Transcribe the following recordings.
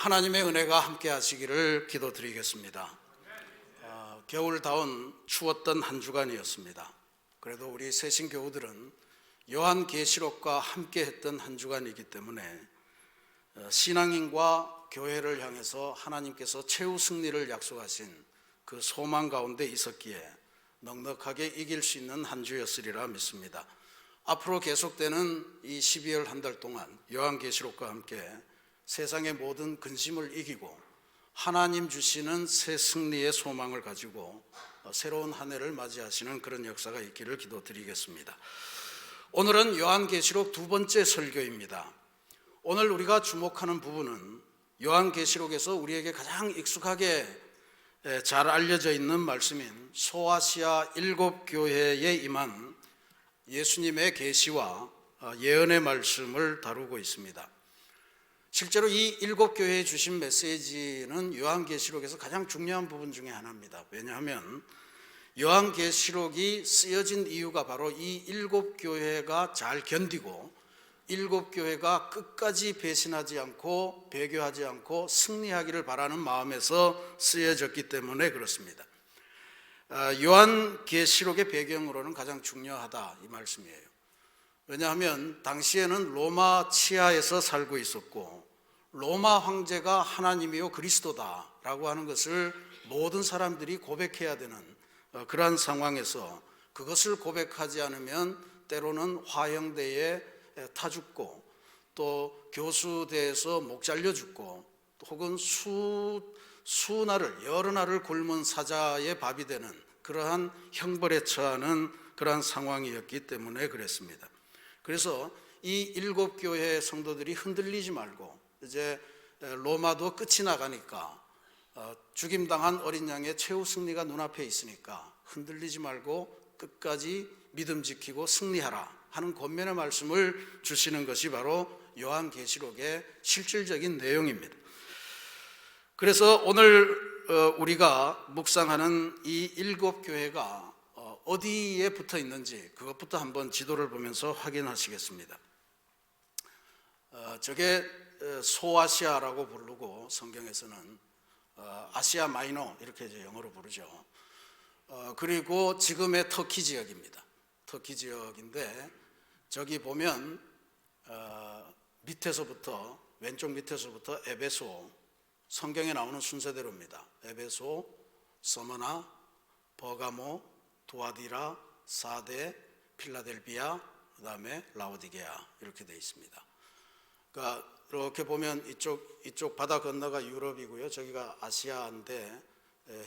하나님의 은혜가 함께 하시기를 기도드리겠습니다. 겨울다운 추웠던 한 주간이었습니다. 그래도 우리 새신교우들은 요한계시록과 함께 했던 한 주간이기 때문에 신앙인과 교회를 향해서 하나님께서 최후 승리를 약속하신 그 소망 가운데 있었기에 넉넉하게 이길 수 있는 한 주였으리라 믿습니다. 앞으로 계속되는 이 12월 한 달 동안 요한계시록과 함께 세상의 모든 근심을 이기고 하나님 주시는 새 승리의 소망을 가지고 새로운 한 해를 맞이하시는 그런 역사가 있기를 기도드리겠습니다. 오늘은 요한계시록 두 번째 설교입니다. 오늘 우리가 주목하는 부분은 요한계시록에서 우리에게 가장 익숙하게 잘 알려져 있는 말씀인 소아시아 7교회에 임한 예수님의 계시와 예언의 말씀을 다루고 있습니다. 실제로 이 7교회에 주신 메시지는 요한계시록에서 가장 중요한 부분 중에 하나입니다. 왜냐하면 요한계시록이 쓰여진 이유가 바로 이 7교회가 잘 견디고 7교회가 끝까지 배신하지 않고 배교하지 않고 승리하기를 바라는 마음에서 쓰여졌기 때문에 그렇습니다. 요한계시록의 배경으로는 가장 중요하다 이 말씀이에요. 왜냐하면 당시에는 로마 치하에서 살고 있었고 로마 황제가 하나님이요 그리스도다라고 하는 것을 모든 사람들이 고백해야 되는 그러한 상황에서 그것을 고백하지 않으면 때로는 화형대에 타 죽고 또 교수대에서 목 잘려 죽고 혹은 수날을 여러 날을 굶은 사자의 밥이 되는 그러한 형벌에 처하는 그러한 상황이었기 때문에 그랬습니다. 그래서 이 7교회 성도들이 흔들리지 말고 이제 로마도 끝이 나가니까 죽임당한 어린 양의 최후 승리가 눈앞에 있으니까 흔들리지 말고 끝까지 믿음 지키고 승리하라 하는 권면의 말씀을 주시는 것이 바로 요한계시록의 실질적인 내용입니다. 그래서 오늘 우리가 묵상하는 이 7교회가 어디에 붙어 있는지 그것부터 한번 지도를 보면서 확인하시겠습니다. 저게 소아시아라고 부르고 성경에서는 아시아 마이너 이렇게 이제 영어로 부르죠. 그리고 지금의 터키 지역입니다. 터키 지역인데 저기 보면 밑에서부터 왼쪽 밑에서부터 에베소 성경에 나오는 순서대로입니다. 에베소, 서머나, 버가모, 두아디라, 사데, 필라델비아, 그 다음에 라오디게아 이렇게 되어 있습니다. 그러니까 이렇게 보면 이쪽 바다 건너가 유럽이고요. 저기가 아시아인데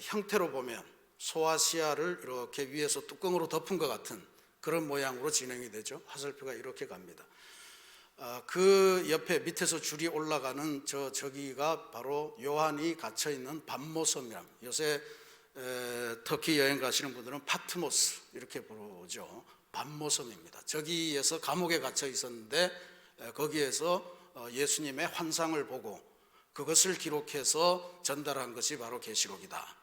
형태로 보면 소아시아를 이렇게 위에서 뚜껑으로 덮은 것 같은 그런 모양으로 진행이 되죠. 화살표가 이렇게 갑니다. 그 옆에 밑에서 줄이 올라가는 저기가 바로 요한이 갇혀있는 밤모섬이랍니다. 요새 터키 여행 가시는 분들은 파트모스 이렇게 부르죠. 밤모섬입니다. 저기에서 감옥에 갇혀 있었는데 거기에서 예수님의 환상을 보고 그것을 기록해서 전달한 것이 바로 계시록이다.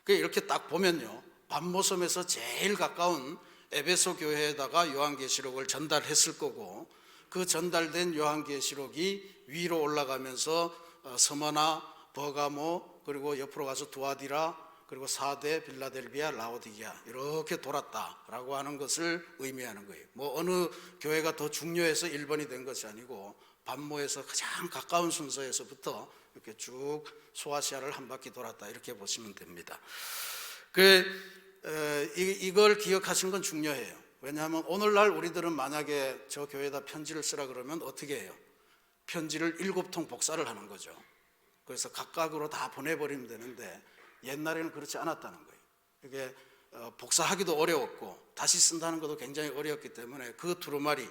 이렇게 딱 보면요, 밤모섬에서 제일 가까운 에베소 교회에다가 요한계시록을 전달했을 거고 그 전달된 요한계시록이 위로 올라가면서 서머나, 버가모 그리고 옆으로 가서 두아디라 그리고 사데, 빌라델비아, 라오디게아 이렇게 돌았다라고 하는 것을 의미하는 거예요. 뭐 어느 교회가 더 중요해서 1번이 된 것이 아니고 밤모에서 가장 가까운 순서에서부터 이렇게 쭉 소아시아를 한 바퀴 돌았다 이렇게 보시면 됩니다. 이걸 기억하시는 건 중요해요. 왜냐하면 오늘날 우리들은 만약에 저 교회에다 편지를 쓰라 그러면 어떻게 해요? 편지를 7통 복사를 하는 거죠. 그래서 각각으로 다 보내버리면 되는데 옛날에는 그렇지 않았다는 거예요. 이게 복사하기도 어려웠고 다시 쓴다는 것도 굉장히 어려웠기 때문에 그 두루마리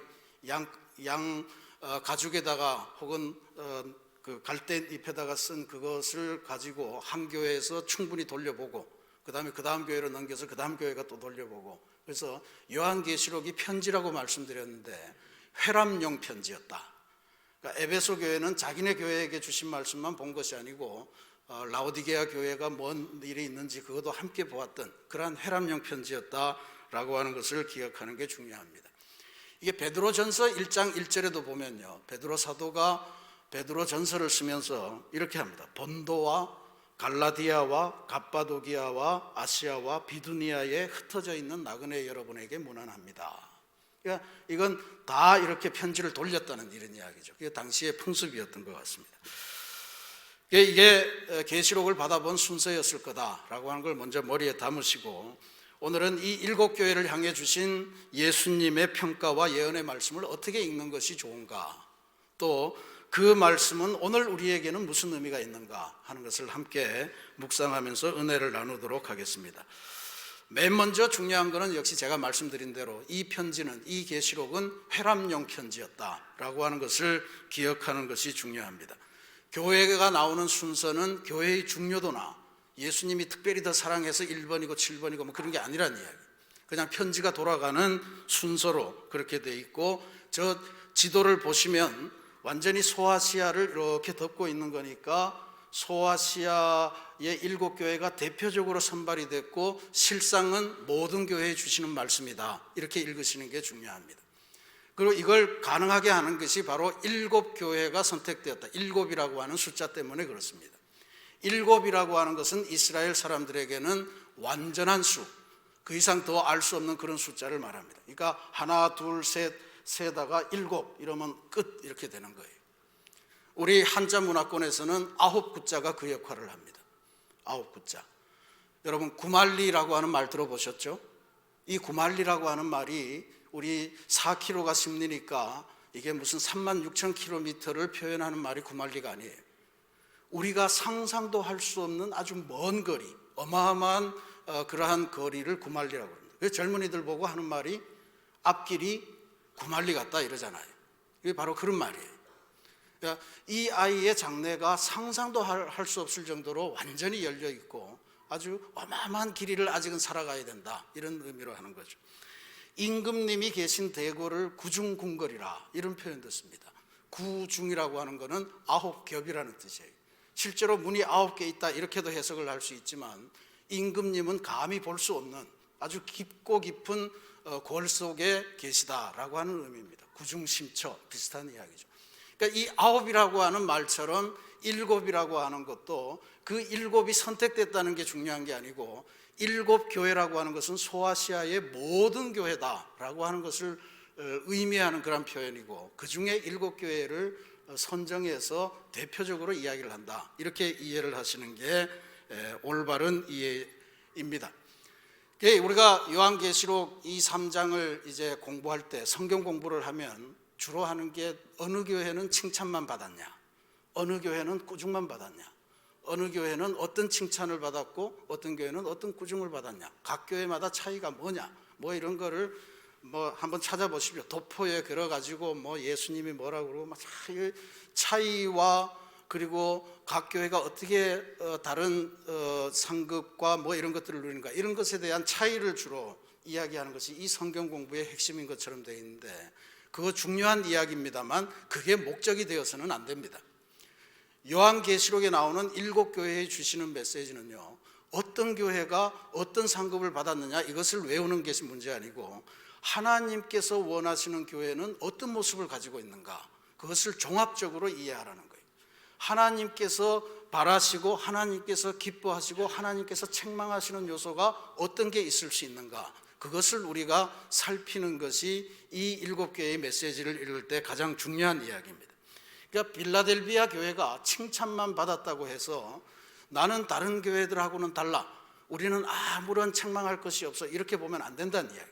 양 가죽에다가 혹은 그 갈대잎에다가 쓴 그것을 가지고 한 교회에서 충분히 돌려보고 그 다음 교회로 넘겨서 그 다음 교회가 또 돌려보고 그래서 요한계시록이 편지라고 말씀드렸는데 회람용 편지였다. 그러니까 에베소 교회는 자기네 교회에게 주신 말씀만 본 것이 아니고 라오디게아 교회가 뭔 일이 있는지 그것도 함께 보았던 그러한 회람용 편지였다라고 하는 것을 기억하는 게 중요합니다. 이게 베드로전서 1장 1절에도 보면요, 베드로 사도가 베드로 전서를 쓰면서 이렇게 합니다. 본도와 갈라디아와 갑바도기아와 아시아와 비두니아에 흩어져 있는 나그네 여러분에게 문안합니다. 그러니까 이건 다 이렇게 편지를 돌렸다는 이런 이야기죠. 그게 당시의 풍습이었던 것 같습니다. 이게 계시록을 받아본 순서였을 거다라고 하는 걸 먼저 머리에 담으시고, 오늘은 이 7교회를 향해 주신 예수님의 평가와 예언의 말씀을 어떻게 읽는 것이 좋은가, 또 그 말씀은 오늘 우리에게는 무슨 의미가 있는가 하는 것을 함께 묵상하면서 은혜를 나누도록 하겠습니다. 맨 먼저 중요한 것은 역시 제가 말씀드린 대로 이 편지는, 이 계시록은 회람용 편지였다라고 하는 것을 기억하는 것이 중요합니다. 교회가 나오는 순서는 교회의 중요도나 예수님이 특별히 더 사랑해서 1번이고 7번이고 뭐 그런 게 아니란 이야기. 그냥 편지가 돌아가는 순서로 그렇게 돼 있고, 저 지도를 보시면 완전히 소아시아를 이렇게 덮고 있는 거니까 소아시아의 7교회가 대표적으로 선발이 됐고, 실상은 모든 교회에 주시는 말씀이다, 이렇게 읽으시는 게 중요합니다. 그리고 이걸 가능하게 하는 것이 바로 7교회가 선택되었다. 7이라고 하는 숫자 때문에 그렇습니다. 7이라고 하는 것은 이스라엘 사람들에게는 완전한 수, 그 이상 더 알 수 없는 그런 숫자를 말합니다. 그러니까 하나, 둘, 셋, 세다가 7 이러면 끝, 이렇게 되는 거예요. 우리 한자 문화권에서는 9구자가 그 역할을 합니다. 9구자. 여러분, 구말리라고 하는 말 들어보셨죠? 이 구말리라고 하는 말이 우리 4km가 심리니까 이게 무슨 36,000km를 표현하는 말이 구말리가 아니에요. 우리가 상상도 할 수 없는 아주 먼 거리, 어마어마한 그러한 거리를 구말리라고 합니다. 그래서 젊은이들 보고 하는 말이 앞길이 구말리 같다 이러잖아요. 이게 바로 그런 말이에요. 그러니까 이 아이의 장래가 상상도 할 수 없을 정도로 완전히 열려 있고 아주 어마어마한 길이를 아직은 살아가야 된다, 이런 의미로 하는 거죠. 임금님이 계신 대궐을 구중궁궐이라, 이런 표현도 씁니다. 구중이라고 하는 것은 9겹이라는 뜻이에요. 실제로 문이 9개 있다, 이렇게도 해석을 할 수 있지만 임금님은 감히 볼 수 없는 아주 깊고 깊은 골 속에 계시다라고 하는 의미입니다. 구중심처, 비슷한 이야기죠. 그러니까 이 9이라고 하는 말처럼 7이라고 하는 것도 그 7이 선택됐다는 게 중요한 게 아니고, 7교회라고 하는 것은 소아시아의 모든 교회다라고 하는 것을 의미하는 그런 표현이고, 그 중에 7교회를 선정해서 대표적으로 이야기를 한다, 이렇게 이해를 하시는 게 올바른 이해입니다. 우리가 요한계시록 이 3장을 이제 공부할 때, 성경 공부를 하면 주로 하는 게 어느 교회는 칭찬만 받았냐, 어느 교회는 꾸중만 받았냐, 어느 교회는 어떤 칭찬을 받았고 어떤 교회는 어떤 꾸중을 받았냐, 각 교회마다 차이가 뭐냐, 뭐 이런 거를 뭐 한번 찾아보십시오. 도포에 걸어가지고 뭐 예수님이 뭐라고 그러고 막 차이와, 그리고 각 교회가 어떻게 다른 상급과 뭐 이런 것들을 누리는가, 이런 것에 대한 차이를 주로 이야기하는 것이 이 성경 공부의 핵심인 것처럼 되어 있는데, 그거 중요한 이야기입니다만 그게 목적이 되어서는 안 됩니다. 요한계시록에 나오는 7교회에 주시는 메시지는요, 어떤 교회가 어떤 상급을 받았느냐 이것을 외우는 것이 문제 아니고, 하나님께서 원하시는 교회는 어떤 모습을 가지고 있는가, 그것을 종합적으로 이해하라는 거예요. 하나님께서 바라시고 하나님께서 기뻐하시고 하나님께서 책망하시는 요소가 어떤 게 있을 수 있는가, 그것을 우리가 살피는 것이 이 7교회의 메시지를 읽을 때 가장 중요한 이야기입니다. 그러니까 빌라델비아 교회가 칭찬만 받았다고 해서 나는 다른 교회들하고는 달라, 우리는 아무런 책망할 것이 없어, 이렇게 보면 안 된다는 이야기.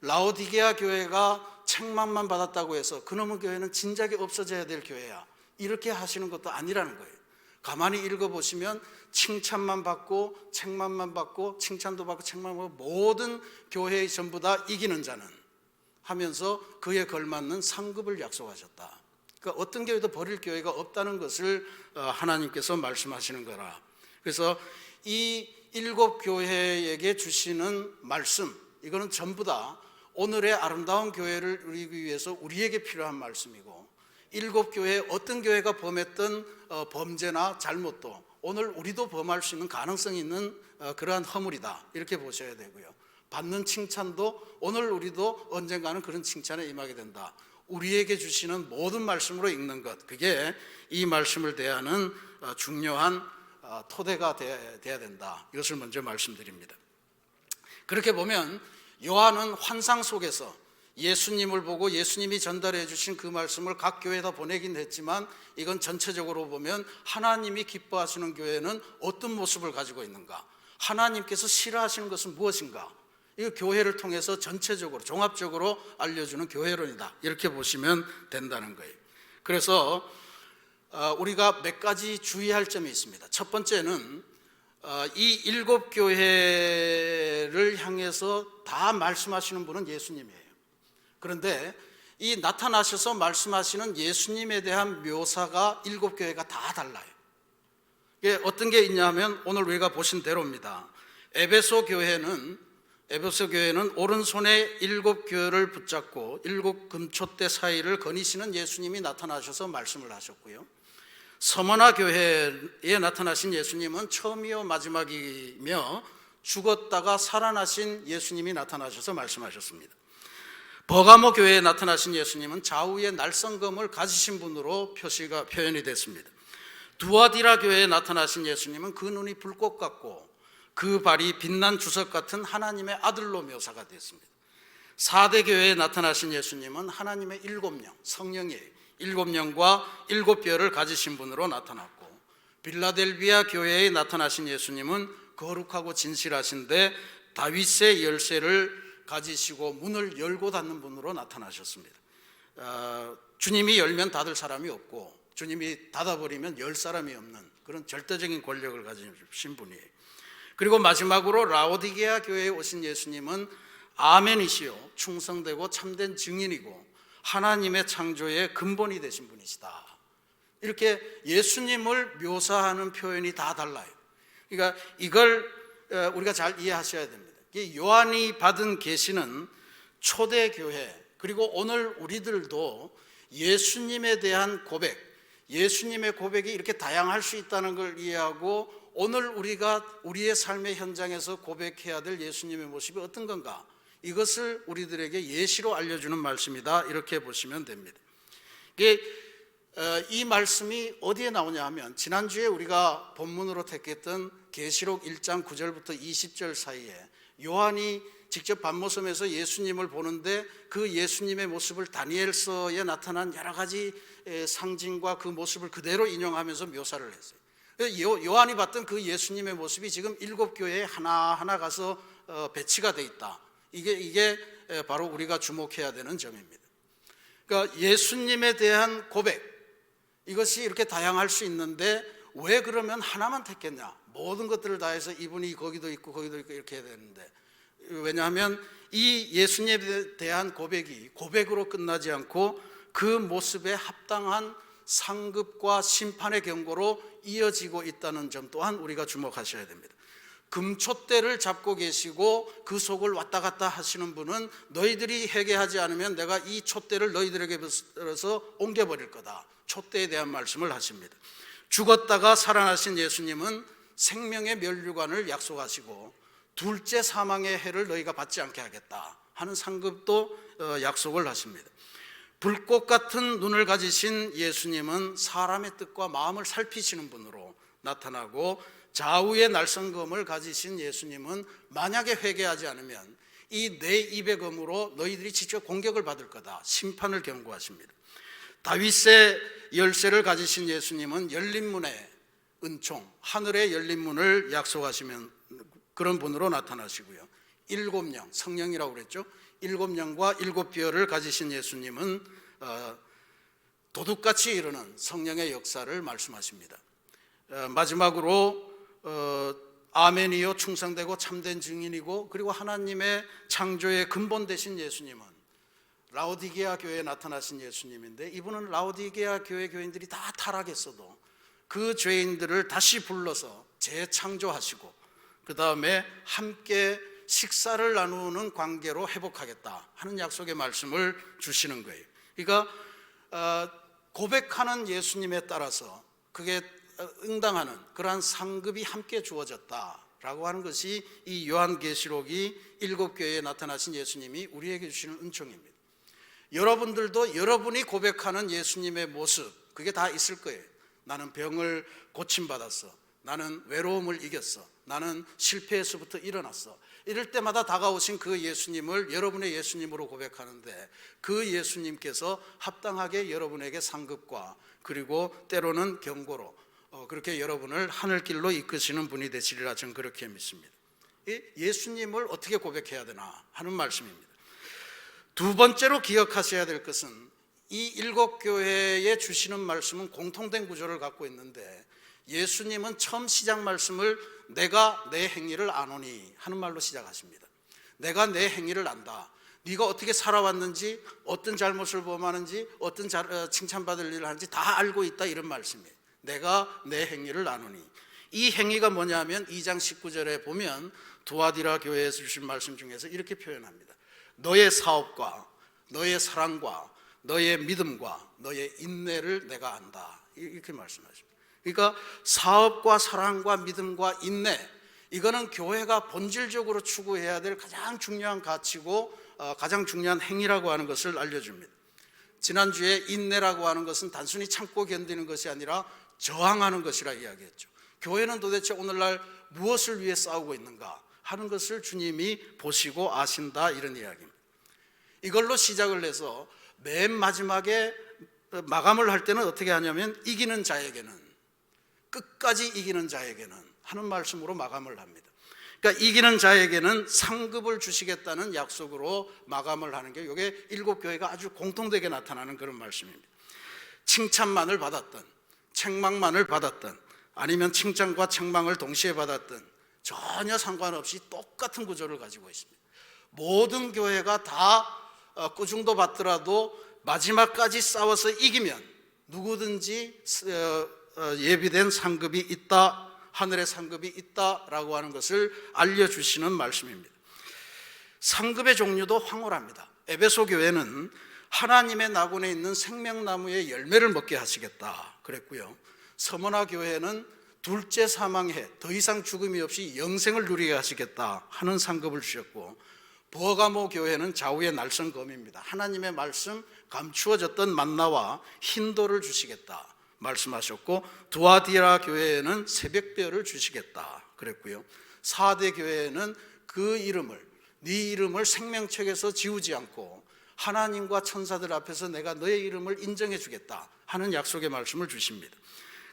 라오디게아 교회가 책망만 받았다고 해서 그놈의 교회는 진작에 없어져야 될 교회야, 이렇게 하시는 것도 아니라는 거예요. 가만히 읽어보시면 칭찬만 받고 책망만 받고 칭찬도 받고 책망만 받고 모든 교회의 전부 다 이기는 자는 하면서 그에 걸맞는 상급을 약속하셨다. 그러니까 어떤 교회도 버릴 교회가 없다는 것을 하나님께서 말씀하시는 거라. 그래서 이 7교회에게 주시는 말씀, 이거는 전부 다 오늘의 아름다운 교회를 이루기 위해서 우리에게 필요한 말씀이고, 7교회 어떤 교회가 범했던 범죄나 잘못도 오늘 우리도 범할 수 있는 가능성이 있는 그러한 허물이다, 이렇게 보셔야 되고요. 받는 칭찬도 오늘 우리도 언젠가는 그런 칭찬에 임하게 된다. 우리에게 주시는 모든 말씀으로 읽는 것, 그게 이 말씀을 대하는 중요한 토대가 돼야 된다. 이것을 먼저 말씀드립니다. 그렇게 보면 요한은 환상 속에서 예수님을 보고 예수님이 전달해 주신 그 말씀을 각 교회에다 보내긴 했지만, 이건 전체적으로 보면 하나님이 기뻐하시는 교회는 어떤 모습을 가지고 있는가, 하나님께서 싫어하시는 것은 무엇인가, 이 교회를 통해서 전체적으로 종합적으로 알려주는 교회론이다, 이렇게 보시면 된다는 거예요. 그래서 우리가 몇 가지 주의할 점이 있습니다. 첫 번째는 이 7교회를 향해서 다 말씀하시는 분은 예수님이에요. 그런데 이 나타나셔서 말씀하시는 예수님에 대한 묘사가 7교회가 다 달라요. 이게 어떤 게 있냐면 오늘 우리가 보신 대로입니다. 에베소 교회는 오른손에 7교회를 붙잡고 7 금촛대 사이를 거니시는 예수님이 나타나셔서 말씀을 하셨고요. 서머나 교회에 나타나신 예수님은 처음이요 마지막이며 죽었다가 살아나신 예수님이 나타나셔서 말씀하셨습니다. 버가모 교회에 나타나신 예수님은 좌우에 날성검을 가지신 분으로 표현이 됐습니다. 두아디라 교회에 나타나신 예수님은 그 눈이 불꽃 같고 그 발이 빛난 주석 같은 하나님의 아들로 묘사가 됐습니다. 사대 교회에 나타나신 예수님은 하나님의 7명, 성령이에요. 7명과 7별을 가지신 분으로 나타났고, 빌라델비아 교회에 나타나신 예수님은 거룩하고 진실하신데 다윗의 열쇠를 가지시고 문을 열고 닫는 분으로 나타나셨습니다. 주님이 열면 닫을 사람이 없고 주님이 닫아버리면 열 사람이 없는 그런 절대적인 권력을 가지신 분이에요. 그리고 마지막으로 라오디게아 교회에 오신 예수님은 아멘이시요 충성되고 참된 증인이고 하나님의 창조의 근본이 되신 분이시다. 이렇게 예수님을 묘사하는 표현이 다 달라요. 그러니까 이걸 우리가 잘 이해하셔야 됩니다. 요한이 받은 계시는 초대교회, 그리고 오늘 우리들도 예수님에 대한 고백, 예수님의 고백이 이렇게 다양할 수 있다는 걸 이해하고, 오늘 우리가 우리의 삶의 현장에서 고백해야 될 예수님의 모습이 어떤 건가, 이것을 우리들에게 예시로 알려주는 말씀이다, 이렇게 보시면 됩니다. 이 말씀이 어디에 나오냐 하면, 지난주에 우리가 본문으로 택했던 계시록 1장 9절부터 20절 사이에 요한이 직접 밤모섬에서 예수님을 보는데 그 예수님의 모습을 다니엘서에 나타난 여러 가지 상징과 그 모습을 그대로 인용하면서 묘사를 했어요. 요한이 봤던 그 예수님의 모습이 지금 7교회에 하나하나 가서 배치가 돼 있다. 이게 바로 우리가 주목해야 되는 점입니다. 그러니까 예수님에 대한 고백, 이것이 이렇게 다양할 수 있는데 왜 그러면 하나만 택했냐? 모든 것들을 다 해서 이분이 거기도 있고 이렇게 해야 되는데, 왜냐하면 이 예수님에 대한 고백이 고백으로 끝나지 않고 그 모습에 합당한 상급과 심판의 경고로 이어지고 있다는 점 또한 우리가 주목하셔야 됩니다. 금촛대를 잡고 계시고 그 속을 왔다 갔다 하시는 분은 너희들이 회개하지 않으면 내가 이 촛대를 너희들에게서 옮겨버릴 거다, 촛대에 대한 말씀을 하십니다. 죽었다가 살아나신 예수님은 생명의 면류관을 약속하시고 둘째 사망의 해를 너희가 받지 않게 하겠다 하는 상급도 약속을 하십니다. 불꽃 같은 눈을 가지신 예수님은 사람의 뜻과 마음을 살피시는 분으로 나타나고, 좌우의 날성검을 가지신 예수님은 만약에 회개하지 않으면 이 내 입의 검으로 너희들이 직접 공격을 받을 거다, 심판을 경고하십니다. 다윗의 열쇠를 가지신 예수님은 열린 문의 은총, 하늘의 열린 문을 약속하시면 그런 분으로 나타나시고요. 7명, 성령이라고 그랬죠. 7명과 7별을 가지신 예수님은 도둑같이 이루는 성령의 역사를 말씀하십니다. 마지막으로 아멘이요 충성되고 참된 증인이고, 그리고 하나님의 창조의 근본 되신 예수님은 라오디게아 교회에 나타나신 예수님인데, 이분은 라오디게아 교회 교인들이 다 타락했어도 그 죄인들을 다시 불러서 재창조하시고 그 다음에 함께 식사를 나누는 관계로 회복하겠다 하는 약속의 말씀을 주시는 거예요. 그러니까 고백하는 예수님에 따라서 그게 응당하는 그러한 상급이 함께 주어졌다라고 하는 것이 이 요한계시록이 7교회에 나타나신 예수님이 우리에게 주시는 은총입니다. 여러분들도 여러분이 고백하는 예수님의 모습, 그게 다 있을 거예요. 나는 병을 고침받았어. 나는 외로움을 이겼어. 나는 실패에서부터 일어났어. 이럴 때마다 다가오신 그 예수님을 여러분의 예수님으로 고백하는데, 그 예수님께서 합당하게 여러분에게 상급과 그리고 때로는 경고로 그렇게 여러분을 하늘길로 이끄시는 분이 되시리라 저는 그렇게 믿습니다. 이 예수님을 어떻게 고백해야 되나 하는 말씀입니다. 두 번째로 기억하셔야 될 것은, 이 7교회에 주시는 말씀은 공통된 구조를 갖고 있는데, 예수님은 처음 시작 말씀을 내가 내 행위를 아노니 하는 말로 시작하십니다. 내가 내 행위를 안다. 네가 어떻게 살아왔는지, 어떤 잘못을 범하는지, 어떤 칭찬받을 일을 하는지 다 알고 있다, 이런 말씀이에요. 내가 내 행위를 아노니. 이 행위가 뭐냐면 2장 19절에 보면 두아디라 교회에서 주신 말씀 중에서 이렇게 표현합니다. 너의 사업과 너의 사랑과 너의 믿음과 너의 인내를 내가 안다, 이렇게 말씀하십니다. 그러니까 사업과 사랑과 믿음과 인내, 이거는 교회가 본질적으로 추구해야 될 가장 중요한 가치고 가장 중요한 행위라고 하는 것을 알려줍니다. 지난주에 인내라고 하는 것은 단순히 참고 견디는 것이 아니라 저항하는 것이라 이야기했죠. 교회는 도대체 오늘날 무엇을 위해 싸우고 있는가 하는 것을 주님이 보시고 아신다, 이런 이야기입니다. 이걸로 시작을 해서 맨 마지막에 마감을 할 때는 어떻게 하냐면 이기는 자에게는, 끝까지 이기는 자에게는 하는 말씀으로 마감을 합니다. 그러니까 이기는 자에게는 상급을 주시겠다는 약속으로 마감을 하는 게, 이게 7교회가 아주 공통되게 나타나는 그런 말씀입니다. 칭찬만을 받았던, 책망만을 받았던, 아니면 칭찬과 책망을 동시에 받았던, 전혀 상관없이 똑같은 구조를 가지고 있습니다. 모든 교회가 다 꾸중도 받더라도 마지막까지 싸워서 이기면 누구든지 예비된 상급이 있다, 하늘의 상급이 있다라고 하는 것을 알려주시는 말씀입니다. 상급의 종류도 황홀합니다. 에베소 교회는 하나님의 나군에 있는 생명나무의 열매를 먹게 하시겠다 그랬고요. 서머나 교회는 둘째 사망해 더 이상 죽음이 없이 영생을 누리게 하시겠다 하는 상급을 주셨고, 버가모 교회는 좌우의 날성검입니다. 하나님의 말씀, 감추어졌던 만나와 흰돌을 주시겠다 말씀하셨고, 두아디라 교회에는 새벽별을 주시겠다 그랬고요. 사대 교회에는 그 이름을, 네 이름을 생명책에서 지우지 않고 하나님과 천사들 앞에서 내가 너의 이름을 인정해 주겠다 하는 약속의 말씀을 주십니다.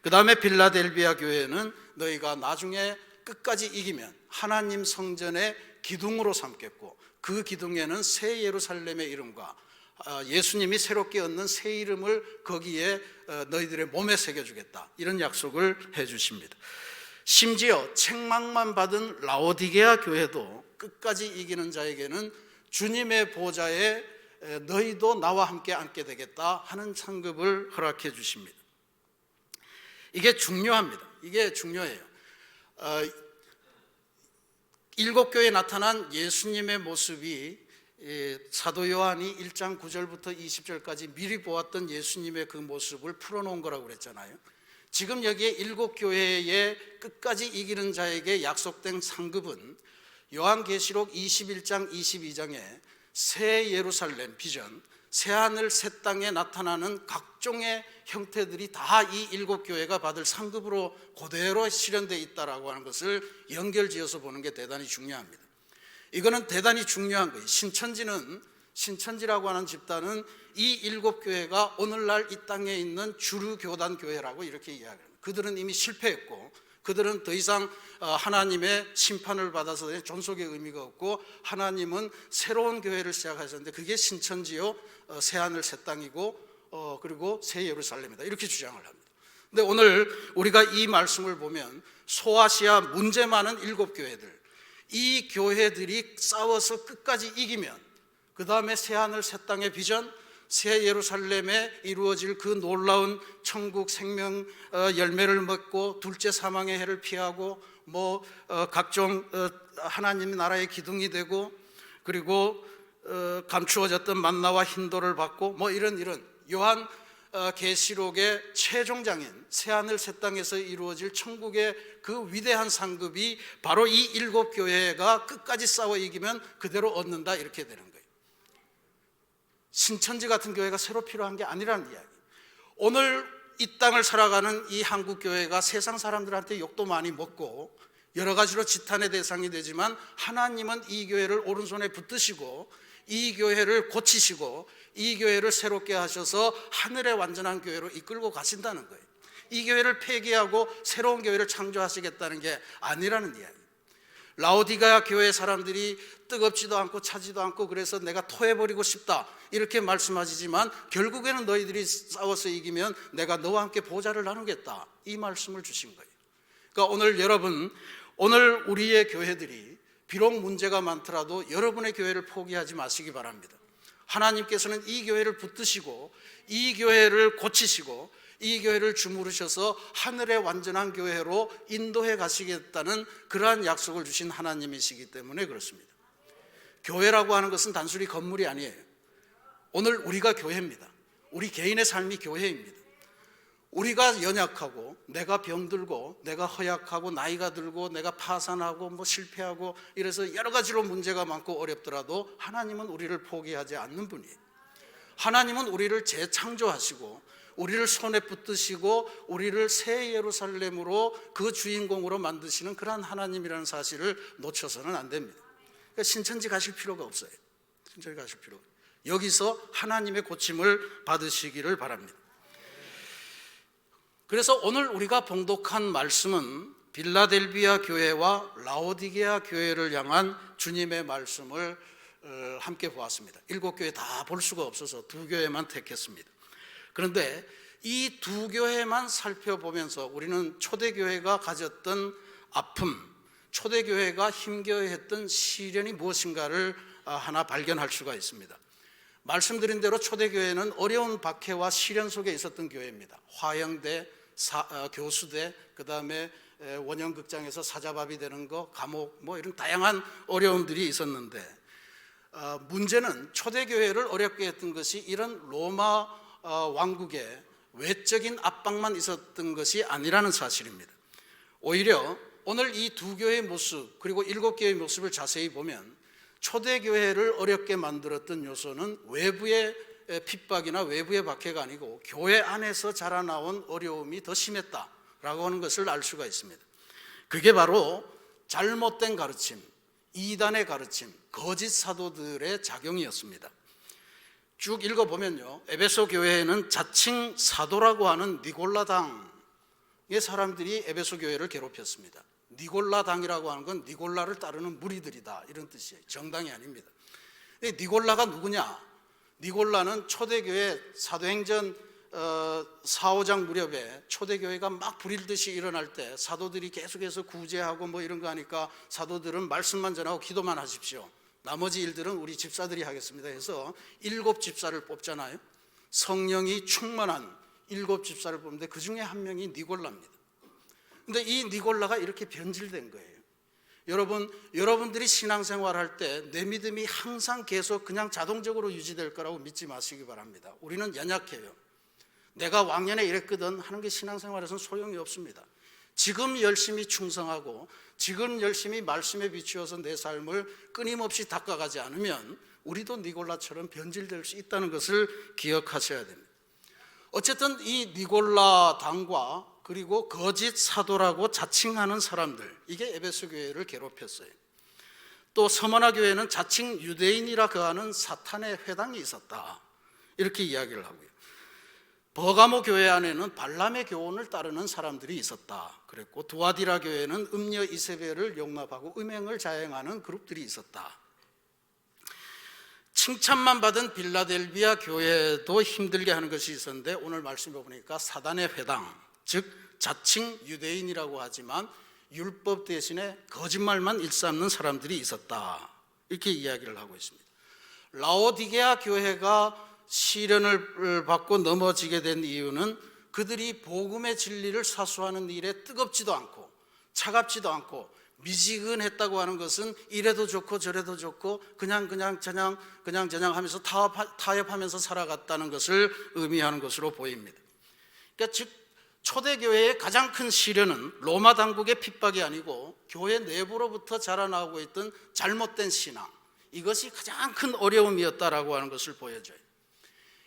그 다음에 빌라델비아 교회는 너희가 나중에 끝까지 이기면 하나님 성전의 기둥으로 삼겠고, 그 기둥에는 새 예루살렘의 이름과 예수님이 새롭게 얻는 새 이름을 거기에 너희들의 몸에 새겨주겠다, 이런 약속을 해주십니다. 심지어 책망만 받은 라오디게아 교회도 끝까지 이기는 자에게는 주님의 보좌에 너희도 나와 함께 앉게 되겠다 하는 상급을 허락해 주십니다. 이게 중요합니다. 이게 중요해요. 7교회에 나타난 예수님의 모습이 사도 요한이 1장 9절부터 20절까지 미리 보았던 예수님의 그 모습을 풀어놓은 거라고 그랬잖아요. 지금 여기에 7교회의 끝까지 이기는 자에게 약속된 상급은 요한계시록 21장 22장에 새 예루살렘 비전, 새하늘 새 땅에 나타나는 각종의 형태들이 다 이 7교회가 받을 상급으로 그대로 실현되어 있다라고 하는 것을 연결지어서 보는 게 대단히 중요합니다. 이거는 대단히 중요한 거예요. 신천지라고 하는 집단은 이 7교회가 오늘날 이 땅에 있는 주류 교단 교회라고 이렇게 이야기합니다. 그들은 이미 실패했고, 그들은 더 이상 하나님의 심판을 받아서 존속의 의미가 없고, 하나님은 새로운 교회를 시작하셨는데 그게 신천지요, 새하늘 새 땅이고 그리고 새 예루살렘이다, 이렇게 주장을 합니다. 근데 오늘 우리가 이 말씀을 보면 소아시아 문제 많은 7교회들, 이 교회들이 싸워서 끝까지 이기면 그 다음에 새하늘 새 땅의 비전, 새 예루살렘에 이루어질 그 놀라운 천국 생명 열매를 먹고 둘째 사망의 해를 피하고 각종 하나님 나라의 기둥이 되고, 그리고 감추어졌던 만나와 흰돌을 받고 이런 요한 계시록의 최종장인 새하늘 새 땅에서 이루어질 천국의 그 위대한 상급이 바로 이 7교회가 끝까지 싸워 이기면 그대로 얻는다, 이렇게 되는 거예요. 신천지 같은 교회가 새로 필요한 게 아니라는 이야기. 오늘 이 땅을 살아가는 이 한국 교회가 세상 사람들한테 욕도 많이 먹고 여러 가지로 지탄의 대상이 되지만 하나님은 이 교회를 오른손에 붙드시고 이 교회를 고치시고 이 교회를 새롭게 하셔서 하늘의 완전한 교회로 이끌고 가신다는 거예요. 이 교회를 폐기하고 새로운 교회를 창조하시겠다는 게 아니라는 이야기. 라오디게아 교회 사람들이 뜨겁지도 않고 차지도 않고 그래서 내가 토해버리고 싶다 이렇게 말씀하시지만 결국에는 너희들이 싸워서 이기면 내가 너와 함께 보좌를 나누겠다 이 말씀을 주신 거예요. 그러니까 오늘 여러분, 오늘 우리의 교회들이 비록 문제가 많더라도 여러분의 교회를 포기하지 마시기 바랍니다. 하나님께서는 이 교회를 붙드시고 이 교회를 고치시고 이 교회를 주무르셔서 하늘의 완전한 교회로 인도해 가시겠다는 그러한 약속을 주신 하나님이시기 때문에 그렇습니다. 교회라고 하는 것은 단순히 건물이 아니에요. 오늘 우리가 교회입니다. 우리 개인의 삶이 교회입니다. 우리가 연약하고 내가 병들고 내가 허약하고 나이가 들고 내가 파산하고 실패하고 이래서 여러 가지로 문제가 많고 어렵더라도 하나님은 우리를 포기하지 않는 분이에요. 하나님은 우리를 재창조하시고 우리를 손에 붙드시고 우리를 새 예루살렘으로 그 주인공으로 만드시는 그러한 하나님이라는 사실을 놓쳐서는 안 됩니다. 그러니까 신천지 가실 필요가 없어요. 신천지 가실 필요가 없어요. 여기서 하나님의 고침을 받으시기를 바랍니다. 그래서 오늘 우리가 봉독한 말씀은 빌라델비아 교회와 라오디게아 교회를 향한 주님의 말씀을 함께 보았습니다. 7교회 다 볼 수가 없어서 2교회만 택했습니다. 그런데 이 2교회만 살펴보면서 우리는 초대교회가 가졌던 아픔, 초대교회가 힘겨워했던 시련이 무엇인가를 하나 발견할 수가 있습니다. 말씀드린 대로 초대교회는 어려운 박해와 시련 속에 있었던 교회입니다. 화형대, 교수대, 그 다음에 원형극장에서 사자밥이 되는 거, 감옥, 이런 다양한 어려움들이 있었는데 문제는 초대교회를 어렵게 했던 것이 이런 로마 왕국의 외적인 압박만 있었던 것이 아니라는 사실입니다. 오히려 오늘 이 2교회의 모습 그리고 7교회의 모습을 자세히 보면 초대교회를 어렵게 만들었던 요소는 외부의 핍박이나 외부의 박해가 아니고 교회 안에서 자라나온 어려움이 더 심했다라고 하는 것을 알 수가 있습니다. 그게 바로 잘못된 가르침, 이단의 가르침, 거짓 사도들의 작용이었습니다. 쭉 읽어보면요, 에베소 교회에는 자칭 사도라고 하는 니골라당의 사람들이 에베소 교회를 괴롭혔습니다. 니골라당이라고 하는 건 니골라를 따르는 무리들이다 이런 뜻이에요. 정당이 아닙니다. 니골라가 누구냐? 니골라는 초대교회 사도행전 4, 5장 무렵에 초대교회가 막 불일듯이 일어날 때 사도들이 계속해서 구제하고 이런 거 하니까 사도들은 말씀만 전하고 기도만 하십시오. 나머지 일들은 우리 집사들이 하겠습니다 해서 7 집사를 뽑잖아요. 성령이 충만한 7 집사를 뽑는데 그 중에 한 명이 니골라입니다. 근데 이 니골라가 이렇게 변질된 거예요. 여러분들이 신앙생활할 때 내 믿음이 항상 계속 그냥 자동적으로 유지될 거라고 믿지 마시기 바랍니다. 우리는 연약해요. 내가 왕년에 이랬거든 하는 게 신앙생활에서는 소용이 없습니다. 지금 열심히 충성하고 지금 열심히 말씀에 비추어서 내 삶을 끊임없이 닦아가지 않으면 우리도 니골라처럼 변질될 수 있다는 것을 기억하셔야 됩니다. 어쨌든 이 니골라 당과 그리고 거짓 사도라고 자칭하는 사람들, 이게 에베소 교회를 괴롭혔어요. 또 서머나 교회는 자칭 유대인이라 거하는 사탄의 회당이 있었다 이렇게 이야기를 하고요. 버가모 교회 안에는 발람의 교훈을 따르는 사람들이 있었다 그랬고, 두아디라 교회는 음녀 이세벨을 용납하고 음행을 자행하는 그룹들이 있었다. 칭찬만 받은 빌라델비아 교회도 힘들게 하는 것이 있었는데 오늘 말씀해 보니까 사단의 회당, 즉 자칭 유대인이라고 하지만 율법 대신에 거짓말만 일삼는 사람들이 있었다 이렇게 이야기를 하고 있습니다. 라오디게아 교회가 시련을 받고 넘어지게 된 이유는 그들이 복음의 진리를 사수하는 일에 뜨겁지도 않고 차갑지도 않고 미지근했다고 하는 것은 이래도 좋고 저래도 좋고 그냥 하면서 타협하면서 살아갔다는 것을 의미하는 것으로 보입니다. 그러니까 즉 초대교회의 가장 큰 시련은 로마 당국의 핍박이 아니고 교회 내부로부터 자라나오고 있던 잘못된 신앙, 이것이 가장 큰 어려움이었다라고 하는 것을 보여줘요.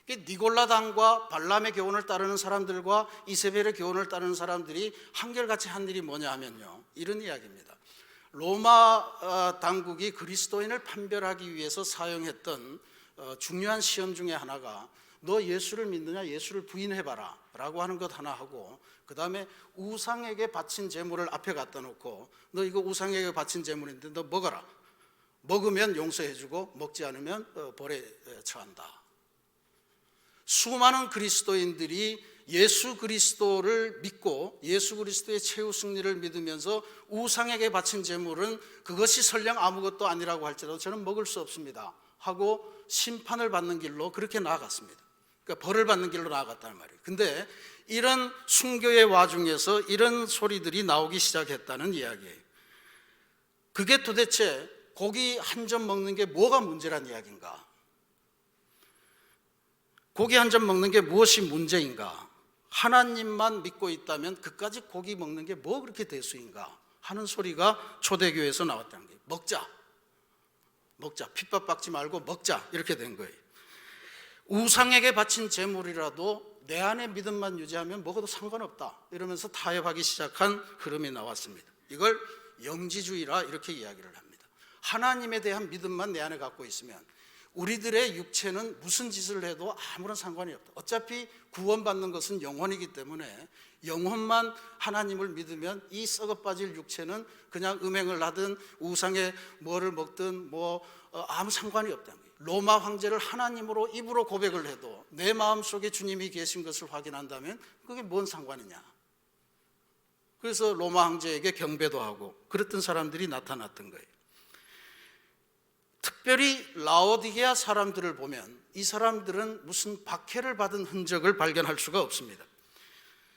니골라당과 발람의 교훈을 따르는 사람들과 이세벨의 교훈을 따르는 사람들이 한결같이 한 일이 뭐냐 하면요, 이런 이야기입니다. 로마 당국이 그리스도인을 판별하기 위해서 사용했던 중요한 시험 중에 하나가 너 예수를 믿느냐, 예수를 부인해봐라 라고 하는 것 하나 하고, 그 다음에 우상에게 바친 제물을 앞에 갖다 놓고 너 이거 우상에게 바친 제물인데 너 먹어라. 먹으면 용서해주고 먹지 않으면 벌에 처한다. 수많은 그리스도인들이 예수 그리스도를 믿고 예수 그리스도의 최후 승리를 믿으면서 우상에게 바친 제물은 그것이 설령 아무것도 아니라고 할지라도 저는 먹을 수 없습니다 하고 심판을 받는 길로 그렇게 나아갔습니다. 그러니까 벌을 받는 길로 나아갔다는 말이에요. 근데 이런 순교의 와중에서 이런 소리들이 나오기 시작했다는 이야기예요. 그게 도대체 고기 한 점 먹는 게 뭐가 문제란 이야기인가? 고기 한 점 먹는 게 무엇이 문제인가? 하나님만 믿고 있다면 그까지 고기 먹는 게 뭐 그렇게 대수인가? 하는 소리가 초대교회에서 나왔다는 거예요. 먹자, 핍박받지 말고 먹자, 이렇게 된 거예요. 우상에게 바친 제물이라도 내 안에 믿음만 유지하면 먹어도 상관없다, 이러면서 타협하기 시작한 흐름이 나왔습니다. 이걸 영지주의라 이렇게 이야기를 합니다. 하나님에 대한 믿음만 내 안에 갖고 있으면 우리들의 육체는 무슨 짓을 해도 아무런 상관이 없다. 어차피 구원받는 것은 영혼이기 때문에 영혼만 하나님을 믿으면 이 썩어 빠질 육체는 그냥 음행을 하든 우상의 뭐를 먹든 아무 상관이 없다는 거예요. 로마 황제를 하나님으로 입으로 고백을 해도 내 마음속에 주님이 계신 것을 확인한다면 그게 뭔 상관이냐. 그래서 로마 황제에게 경배도 하고 그랬던 사람들이 나타났던 거예요. 특별히 라오디게아 사람들을 보면 이 사람들은 무슨 박해를 받은 흔적을 발견할 수가 없습니다.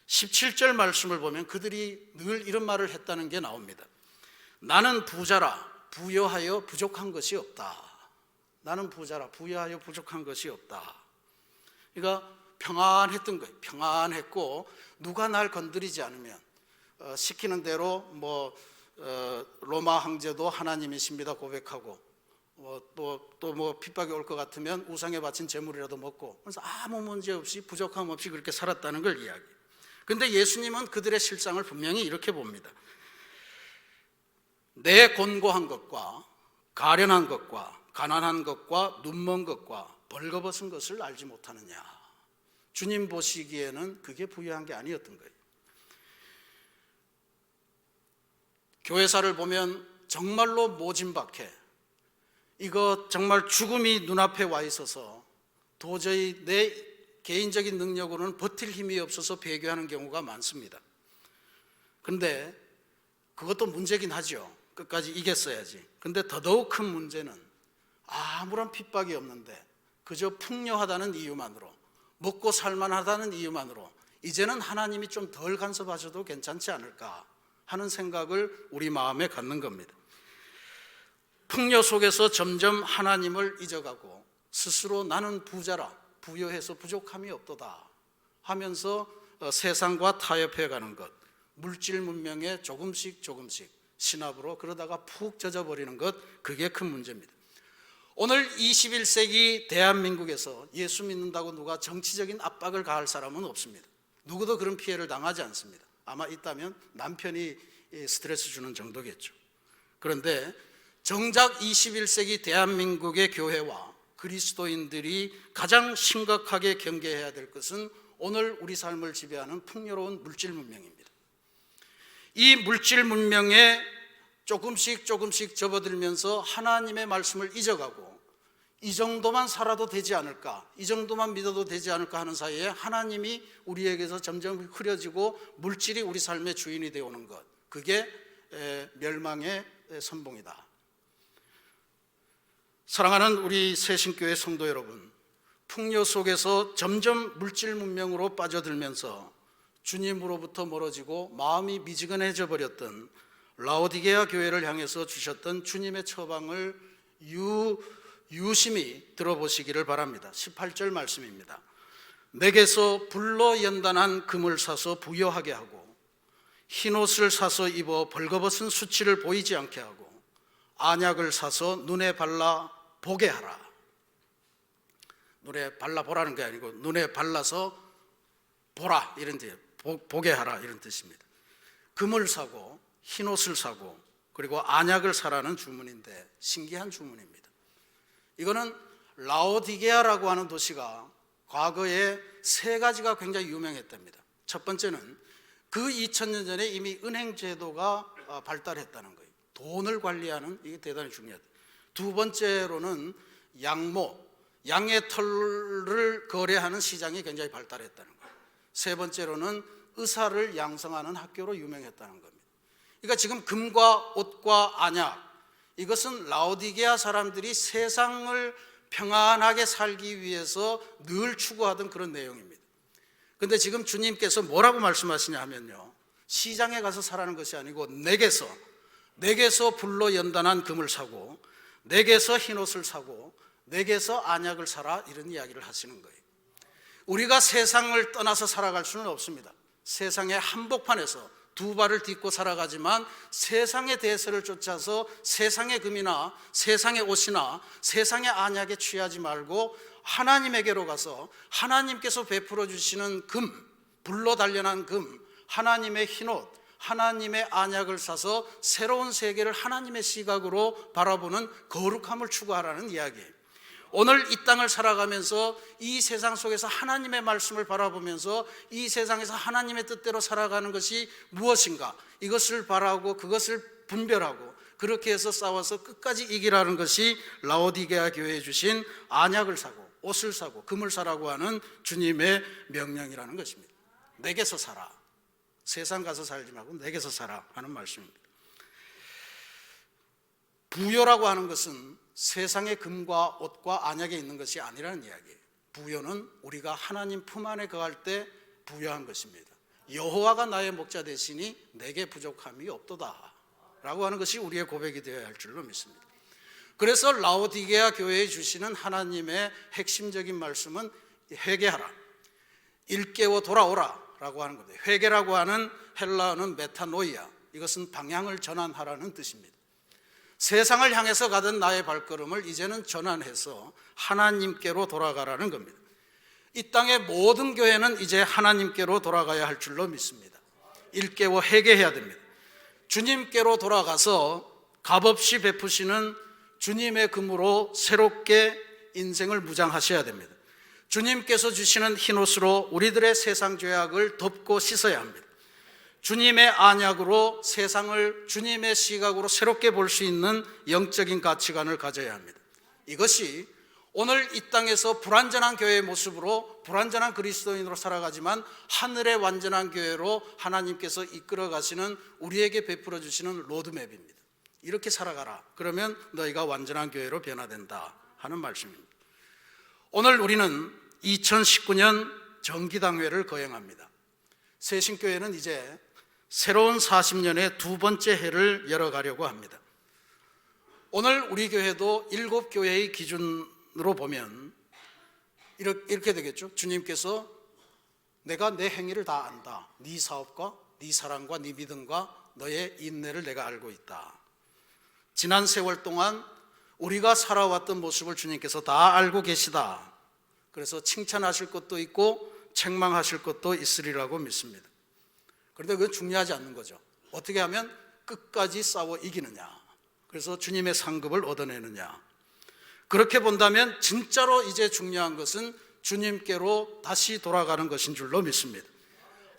17절 말씀을 보면 그들이 늘 이런 말을 했다는 게 나옵니다. 나는 부자라 부여하여 부족한 것이 없다. 나는 부자라 부여하여 부족한 것이 없다. 그러니까 평안했던 거예요. 평안했고 누가 날 건드리지 않으면 시키는 대로 로마 황제도 하나님이십니다 고백하고 또 핍박이 올 것 같으면 우상에 바친 제물이라도 먹고, 그래서 아무 문제 없이 부족함 없이 그렇게 살았다는 걸 이야기해요. 그런데 예수님은 그들의 실상을 분명히 이렇게 봅니다. 내 곤고한 것과 가련한 것과 가난한 것과 눈먼 것과 벌거벗은 것을 알지 못하느냐. 주님 보시기에는 그게 부유한 게 아니었던 거예요. 교회사를 보면 정말로 모진박해, 이거 정말 죽음이 눈앞에 와 있어서 도저히 내 개인적인 능력으로는 버틸 힘이 없어서 배교하는 경우가 많습니다. 그런데 그것도 문제긴 하죠. 끝까지 이겼어야지. 근데 더더욱 큰 문제는 아무런 핍박이 없는데 그저 풍요하다는 이유만으로, 먹고 살만하다는 이유만으로 이제는 하나님이 좀 덜 간섭하셔도 괜찮지 않을까 하는 생각을 우리 마음에 갖는 겁니다. 풍요 속에서 점점 하나님을 잊어가고 스스로 나는 부자라 부여해서 부족함이 없도다 하면서 세상과 타협해가는 것, 물질 문명에 조금씩 신압으로 그러다가 푹 젖어버리는 것, 그게 큰 문제입니다. 오늘 21세기 대한민국에서 예수 믿는다고 누가 정치적인 압박을 가할 사람은 없습니다. 누구도 그런 피해를 당하지 않습니다. 아마 있다면 남편이 스트레스 주는 정도겠죠. 그런데 정작 21세기 대한민국의 교회와 그리스도인들이 가장 심각하게 경계해야 될 것은 오늘 우리 삶을 지배하는 풍요로운 물질 문명입니다. 이 물질 문명에 조금씩 접어들면서 하나님의 말씀을 잊어가고 이 정도만 살아도 되지 않을까, 이 정도만 믿어도 되지 않을까 하는 사이에 하나님이 우리에게서 점점 흐려지고 물질이 우리 삶의 주인이 되어오는 것, 그게 멸망의 선봉이다. 사랑하는 우리 새신교회 성도 여러분, 풍요 속에서 점점 물질 문명으로 빠져들면서 주님으로부터 멀어지고 마음이 미지근해져 버렸던 라오디게아 교회를 향해서 주셨던 주님의 처방을 유심히 들어보시기를 바랍니다. 18절 말씀입니다. 내게서 불로 연단한 금을 사서 부여하게 하고 흰옷을 사서 입어 벌거벗은 수치를 보이지 않게 하고 안약을 사서 눈에 발라 보게 하라. 눈에 발라보라는 게 아니고 눈에 발라서 보라 이런 뜻이에요. 보게 하라 이런 뜻입니다. 금을 사고 흰옷을 사고 그리고 안약을 사라는 주문인데 신기한 주문입니다. 이거는 라오디게아라고 하는 도시가 과거에 세 가지가 굉장히 유명했답니다. 첫 번째는 그 2000년 전에 이미 은행 제도가 발달했다는 거예요. 돈을 관리하는 이게 대단히 중요하다. 두 번째로는 양모, 양의 털을 거래하는 시장이 굉장히 발달했다는 거예요. 세 번째로는 의사를 양성하는 학교로 유명했다는 겁니다. 그러니까 지금 금과 옷과 안약, 이것은 라오디게아 사람들이 세상을 평안하게 살기 위해서 늘 추구하던 그런 내용입니다. 그런데 지금 주님께서 뭐라고 말씀하시냐 하면요, 시장에 가서 사라는 것이 아니고 내게서 불로 연단한 금을 사고 내게서 흰옷을 사고 내게서 안약을 사라 이런 이야기를 하시는 거예요. 우리가 세상을 떠나서 살아갈 수는 없습니다. 세상의 한복판에서 두 발을 딛고 살아가지만 세상의 대세를 쫓아서 세상의 금이나 세상의 옷이나 세상의 안약에 취하지 말고 하나님에게로 가서 하나님께서 베풀어 주시는 금, 불로 단련한 금, 하나님의 흰옷, 하나님의 안약을 사서 새로운 세계를 하나님의 시각으로 바라보는 거룩함을 추구하라는 이야기예요. 오늘 이 땅을 살아가면서 이 세상 속에서 하나님의 말씀을 바라보면서 이 세상에서 하나님의 뜻대로 살아가는 것이 무엇인가, 이것을 바라고 그것을 분별하고 그렇게 해서 싸워서 끝까지 이기라는 것이 라오디게아 교회에 주신 안약을 사고 옷을 사고 금을 사라고 하는 주님의 명령이라는 것입니다. 내게서 살아, 세상 가서 살지 말고 내게서 살아 하는 말씀입니다. 부요라고 하는 것은 세상의 금과 옷과 안약에 있는 것이 아니라는 이야기예요. 부요는 우리가 하나님 품 안에 거할 때 부요한 것입니다. 여호와가 나의 목자 되시니 내게 부족함이 없도다 라고 하는 것이 우리의 고백이 되어야 할 줄로 믿습니다. 그래서 라오디게아 교회에 주시는 하나님의 핵심적인 말씀은 회개하라, 일깨워 돌아오라 라고 하는 겁니다. 회개라고 하는 헬라어는 메타노이아, 이것은 방향을 전환하라는 뜻입니다. 세상을 향해서 가던 나의 발걸음을 이제는 전환해서 하나님께로 돌아가라는 겁니다. 이 땅의 모든 교회는 이제 하나님께로 돌아가야 할 줄로 믿습니다. 일깨워 회개해야 됩니다. 주님께로 돌아가서 값없이 베푸시는 주님의 금으로 새롭게 인생을 무장하셔야 됩니다. 주님께서 주시는 흰옷으로 우리들의 세상 죄악을 덮고 씻어야 합니다. 주님의 안약으로 세상을 주님의 시각으로 새롭게 볼 수 있는 영적인 가치관을 가져야 합니다. 이것이 오늘 이 땅에서 불완전한 교회의 모습으로 불완전한 그리스도인으로 살아가지만 하늘의 완전한 교회로 하나님께서 이끌어 가시는 우리에게 베풀어 주시는 로드맵입니다. 이렇게 살아가라, 그러면 너희가 완전한 교회로 변화된다 하는 말씀입니다. 오늘 우리는 2019년 정기당회를 거행합니다. 새신교회는 이제 새로운 40년의 두 번째 해를 열어가려고 합니다. 오늘 우리 교회도 7교회의 기준으로 보면 이렇게 되겠죠. 주님께서 내가 내 행위를 다 안다. 네 사업과 네 사랑과 네 믿음과 너의 인내를 내가 알고 있다. 지난 세월 동안 우리가 살아왔던 모습을 주님께서 다 알고 계시다. 그래서 칭찬하실 것도 있고 책망하실 것도 있으리라고 믿습니다. 그런데 그건 중요하지 않는 거죠. 어떻게 하면 끝까지 싸워 이기느냐, 그래서 주님의 상급을 얻어내느냐. 그렇게 본다면 진짜로 이제 중요한 것은 주님께로 다시 돌아가는 것인 줄로 믿습니다.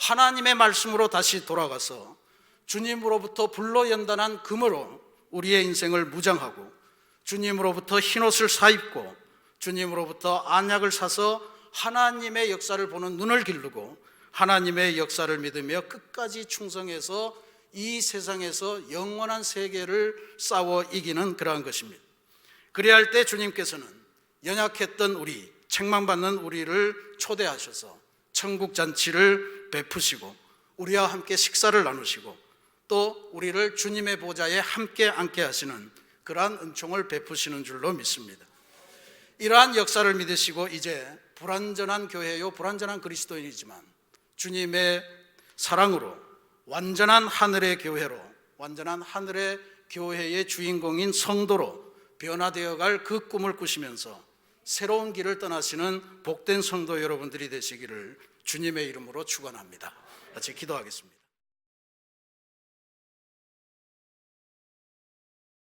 하나님의 말씀으로 다시 돌아가서 주님으로부터 불로 연단한 금으로 우리의 인생을 무장하고 주님으로부터 흰옷을 사입고 주님으로부터 안약을 사서 하나님의 역사를 보는 눈을 기르고 하나님의 역사를 믿으며 끝까지 충성해서 이 세상에서 영원한 세계를 싸워 이기는 그러한 것입니다. 그래야 할 때 주님께서는 연약했던 우리, 책망받는 우리를 초대하셔서 천국 잔치를 베푸시고 우리와 함께 식사를 나누시고 또 우리를 주님의 보좌에 함께 앉게 하시는 그러한 은총을 베푸시는 줄로 믿습니다. 이러한 역사를 믿으시고 이제 불완전한 교회요, 불완전한 그리스도인이지만 주님의 사랑으로 완전한 하늘의 교회로, 완전한 하늘의 교회의 주인공인 성도로 변화되어 갈 그 꿈을 꾸시면서 새로운 길을 떠나시는 복된 성도 여러분들이 되시기를 주님의 이름으로 축원합니다. 같이 기도하겠습니다.